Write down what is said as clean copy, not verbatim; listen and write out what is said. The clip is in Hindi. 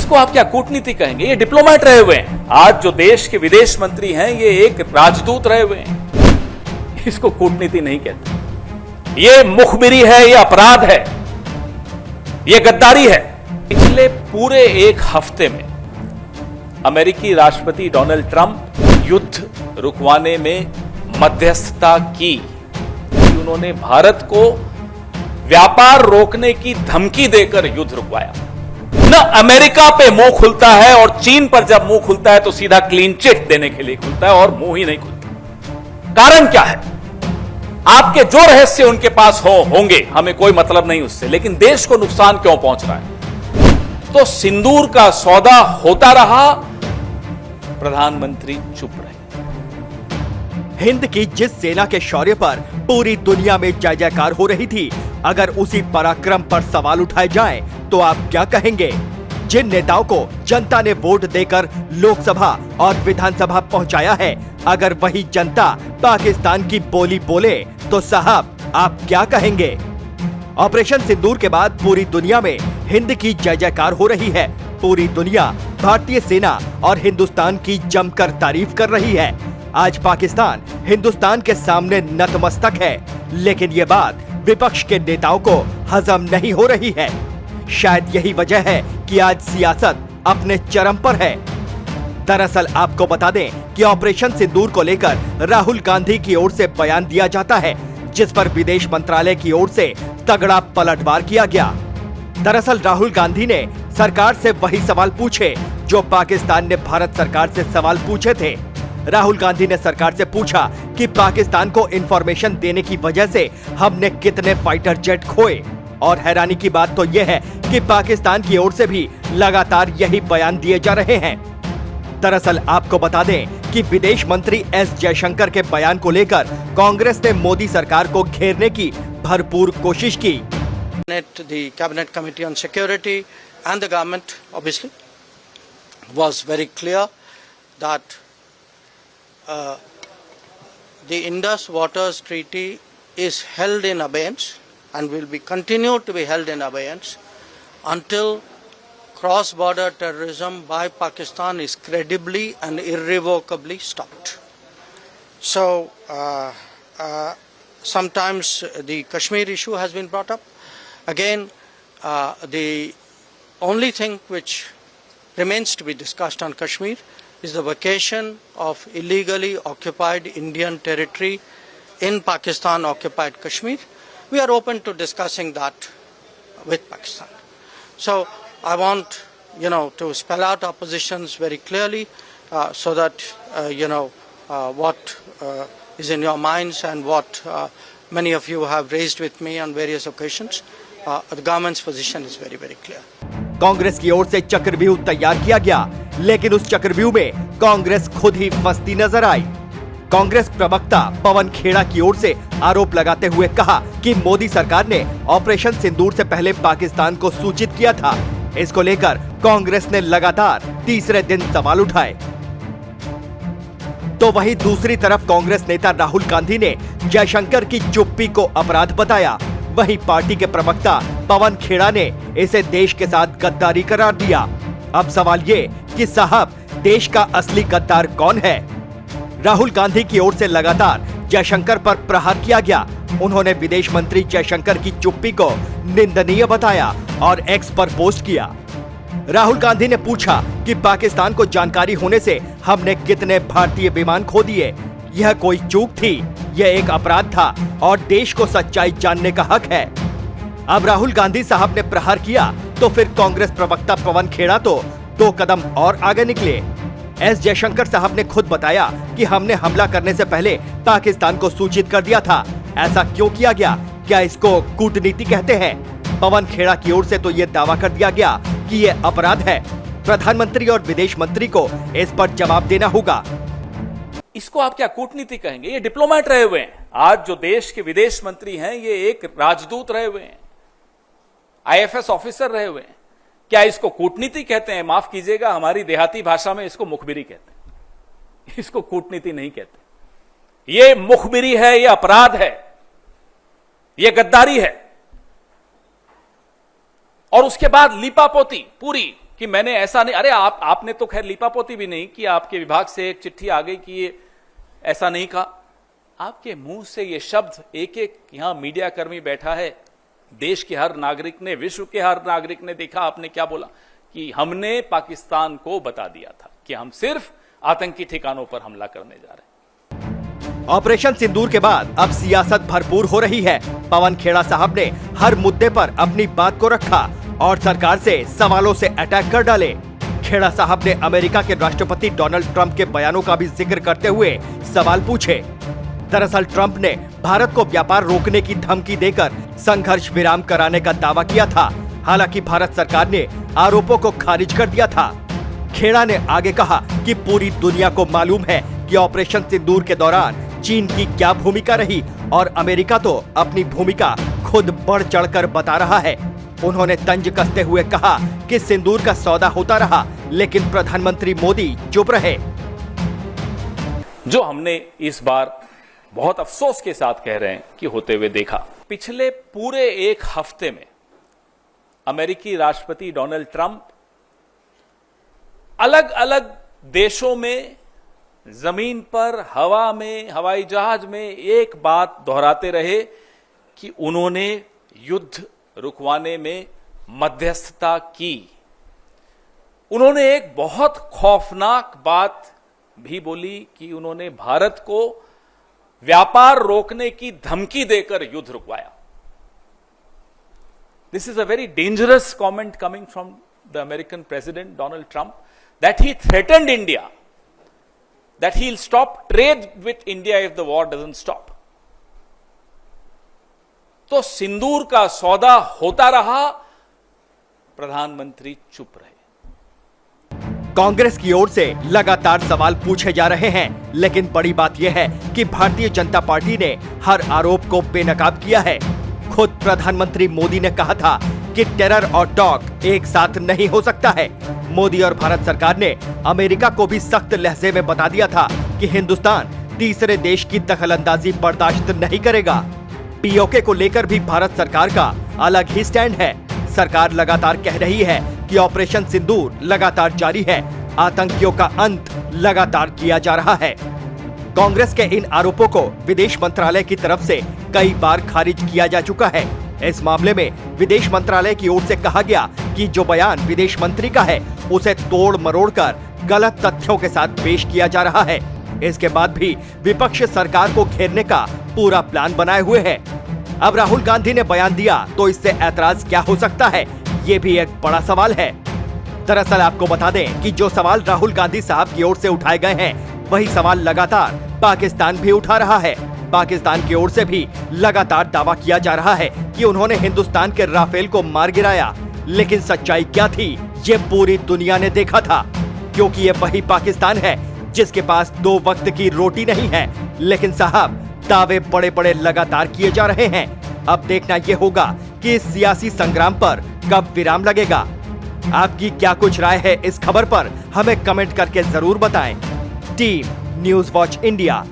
इसको आप क्या कूटनीति कहेंगे? ये डिप्लोमेट रहे हुए हैं। आज जो देश के विदेश मंत्री हैं ये एक राजदूत रहे हुए हैं। इसको कूटनीति नहीं कहते। ये मुखबिरी है, ये अपराध है, ये गद्दारी है। पिछले पूरे एक हफ्ते में अमेरिकी राष्ट्रपति डोनाल्ड ट्रंप युद्ध रुकवाने में मध्यस्थता की। उन्होंने भारत को व्यापार रोकने की धमकी देकर युद्ध रुकवाया। न अमेरिका पे मुंह खुलता है, और चीन पर जब मुंह खुलता है तो सीधा क्लीन चिट देने के लिए खुलता है, और मुंह ही नहीं खुलता। कारण क्या है? आपके जो रहस्य उनके पास होंगे, हमें कोई मतलब नहीं उससे, लेकिन देश को नुकसान क्यों पहुंच रहा है? तो सिंदूर का सौदा होता रहा, प्रधानमंत्री चुप रहे। हिंद की जिस सेना के शौर्य पर पूरी दुनिया में जय जयकार हो रही थी, अगर उसी पराक्रम पर सवाल उठाए जाएं, तो आप क्या कहेंगे? जिन नेताओं को जनता ने वोट देकर लोकसभा और विधानसभा पहुंचाया है, अगर वही जनता पाकिस्तान की बोली बोले, तो साहब आप क्या कहेंगे? ऑपरेशन सिंदूर के बाद पूरी दुनिया में हिंद की जय जयकार हो रही है। पूरी दुनिया भारतीय सेना और हिंदुस्तान की जमकर तारीफ कर रही है। आज पाकिस्तान हिंदुस्तान के सामने नतमस्तक है, लेकिन ये बात विपक्ष के नेताओं को हजम नहीं हो रही है। शायद यही वजह है कि आज सियासत अपने चरम पर है। दरअसल आपको बता दें कि ऑपरेशन सिंदूर को लेकर राहुल गांधी की ओर से बयान दिया जाता है, जिस पर विदेश मंत्रालय की ओर से तगड़ा पलटवार किया गया। दरअसल राहुल गांधी ने सरकार से वही सवाल पूछे जो पाकिस्तान ने भारत सरकार से सवाल पूछे थे। राहुल गांधी ने सरकार से पूछा कि पाकिस्तान को इंफॉर्मेशन देने की वजह से हमने कितने फाइटर जेट खोए, और हैरानी की बात तो यह है कि पाकिस्तान की ओर से भी लगातार यही बयान दिए जा रहे हैं। दरअसल आपको बता दें कि विदेश मंत्री एस जयशंकर के बयान को लेकर कांग्रेस ने मोदी सरकार को घेरने की भरपूर कोशिश की। The Cabinet Committee on Security and the government obviously was very clear that the Indus Waters Treaty is held in abeyance and will be continued to be held in abeyance until cross-border terrorism by Pakistan is credibly and irrevocably stopped. So sometimes the Kashmir issue has been brought up. Again, the only thing which remains to be discussed on Kashmir is the vacation of illegally occupied Indian territory in Pakistan occupied Kashmir. We are open to discussing that with Pakistan. So I want to spell out our positions very clearly so that what is in your minds and what many of you have raised with me on various occasions. The government's position is very, very clear. Congress की ओर से चक्रव्यूह तैयार किया गया, लेकिन उस चक्रव्यूह में कांग्रेस खुद ही फंसती नजर आई। कांग्रेस प्रवक्ता पवन खेड़ा की ओर से आरोप लगाते हुए कहा कि मोदी सरकार ने ऑपरेशन सिंदूर से पहले पाकिस्तान को सूचित किया था। इसको लेकर कांग्रेस ने लगातार तीसरे दिन सवाल उठाए। तो वहीं दूसरी तरफ कांग्रेस नेता राहुल गांधी ने जयशंकर की चुप्पी को अपराध बताया। वहीं पार्टी के प्रवक्ता पवन खेड़ा ने इसे देश के साथ गद्दारी करार दिया। अब सवाल ये कि साहब देश का असली गद्दार कौन है? राहुल गांधी की ओर से लगातार जयशंकर पर प्रहार किया गया। उन्होंने विदेश मंत्री जयशंकर की चुप्पी को निंदनीय बताया और एक्स पर पोस्ट किया। राहुल गांधी ने पूछा कि पाकिस्तान को जानकारी होने से हमने कितने भारतीय विमान खो दिए। यह कोई चूक थी, यह एक अपराध था और देश को सच्चाई जानने का हक है। अब राहुल गांधी साहब ने प्रहार किया तो फिर कांग्रेस प्रवक्ता पवन खेड़ा तो 2 कदम और आगे निकले। एस जयशंकर साहब ने खुद बताया कि हमने हमला करने से पहले पाकिस्तान को सूचित कर दिया था। ऐसा क्यों किया गया? क्या इसको कूटनीति कहते हैं? पवन खेड़ा की ओर से तो ये दावा कर दिया गया कि ये अपराध है। प्रधानमंत्री और विदेश मंत्री को इस पर जवाब देना होगा। इसको आप क्या कूटनीति कहेंगे? ये डिप्लोमेट रहे हुए हैं। आज जो देश के विदेश मंत्री हैं ये एक राजदूत रहे हुए हैं, आईएफएस ऑफिसर रहे हुए हैं। क्या इसको कूटनीति कहते हैं? माफ कीजिएगा, हमारी देहाती भाषा में इसको मुखबिरी कहते हैं। इसको कूटनीति नहीं कहते। ये मुखबिरी है, ये अपराध है, ये गद्दारी है। और उसके बाद लीपापोती पूरी कि मैंने ऐसा नहीं, अरे आपने तो खैर लीपापोती भी नहीं कि आपके विभाग से एक चिट्ठी आ गई कि ये ऐसा नहीं कहा। आपके मुंह से ये शब्द एक एक यहां मीडिया कर्मी बैठा है, देश के हर नागरिक ने, विश्व के हर नागरिक ने देखा आपने क्या बोला कि हमने पाकिस्तान को बता दिया था कि हम सिर्फ आतंकी ठिकानों पर हमला करने जा रहे हैं। ऑपरेशन सिंदूर के बाद अब सियासत भरपूर हो रही है। पवन खेड़ा साहब ने हर मुद्दे पर अपनी बात को रखा और सरकार से सवालों से अटैक कर डाले। खेड़ा साहब ने अमेरिका के राष्ट्रपति डोनाल्ड ट्रंप के बयानों का भी जिक्र करते हुए सवाल पूछे। दरअसल ट्रंप ने भारत को व्यापार रोकने की धमकी देकर संघर्ष विराम कराने का दावा किया था। हालांकि भारत सरकार ने आरोपों को खारिज कर दिया था। खेड़ा ने आगे कहा कि पूरी दुनिया को मालूम है कि ऑपरेशन सिंदूर के दौरान चीन की क्या भूमिका रही और अमेरिका तो अपनी भूमिका खुद बढ़ चढ़कर बता रहा है। उन्होंने तंज कसते हुए कहा कि सिंदूर का सौदा होता रहा, लेकिन प्रधानमंत्री मोदी चुप रहे। जो हमने इस बार बहुत अफसोस के साथ कह रहे हैं कि होते हुए देखा, पिछले पूरे एक हफ्ते में अमेरिकी राष्ट्रपति डोनाल्ड ट्रंप अलग अलग देशों में, जमीन पर, हवा में, हवाई जहाज में एक बात दोहराते रहे कि उन्होंने युद्ध रुकवाने में मध्यस्थता की। उन्होंने एक बहुत खौफनाक बात भी बोली कि उन्होंने भारत को व्यापार रोकने की धमकी देकर युद्ध रुकवाया। This is a very dangerous comment coming from the American president Donald Trump that he threatened India that he'll stop trade with India if the war doesn't stop. तो सिंदूर का सौदा होता रहा, प्रधानमंत्री चुप रहे। कांग्रेस की ओर से लगातार सवाल पूछे जा रहे हैं, लेकिन बड़ी बात यह है कि भारतीय जनता पार्टी ने हर आरोप को बेनकाब किया है। खुद प्रधानमंत्री मोदी ने कहा था कि टेरर और टॉक एक साथ नहीं हो सकता है। मोदी और भारत सरकार ने अमेरिका को भी सख्त लहजे में बता दिया था कि हिंदुस्तान तीसरे देश की दखलंदाजी बर्दाश्त नहीं करेगा। पीओके को लेकर भी भारत सरकार का अलग ही स्टैंड है। सरकार लगातार कह रही है कि ऑपरेशन सिंदूर लगातार जारी है, आतंकियों का अंत लगातार किया जा रहा है। कांग्रेस के इन आरोपों को विदेश मंत्रालय की तरफ से कई बार खारिज किया जा चुका है। इस मामले में विदेश मंत्रालय की ओर से कहा गया कि जो बयान विदेश मंत्री का है उसे तोड़ मरोड़ कर गलत तथ्यों के साथ पेश किया जा रहा है। इसके बाद भी विपक्ष सरकार को घेरने का पूरा प्लान बनाए हुए है। अब राहुल गांधी ने बयान दिया तो इससे ऐतराज क्या हो सकता है, ये भी एक बड़ा सवाल है। दरअसल आपको बता दें कि जो सवाल राहुल गांधी साहब की ओर से उठाए गए हैं, वही सवाल लगातार पाकिस्तान भी उठा रहा है। पाकिस्तान की ओर से भी लगातार दावा किया जा रहा है कि उन्होंने हिंदुस्तान के राफेल को मार गिराया, लेकिन सच्चाई क्या थी ये पूरी दुनिया ने देखा था, क्योंकि ये वही पाकिस्तान है जिसके पास 2 वक्त की रोटी नहीं है। लेकिन साहब, दावे बड़े बड़े लगातार किए जा रहे हैं। अब देखना ये होगा कि इस सियासी संग्राम पर कब विराम लगेगा। आपकी क्या कुछ राय है इस खबर पर, हमें कमेंट करके जरूर बताएं। Team news watch India.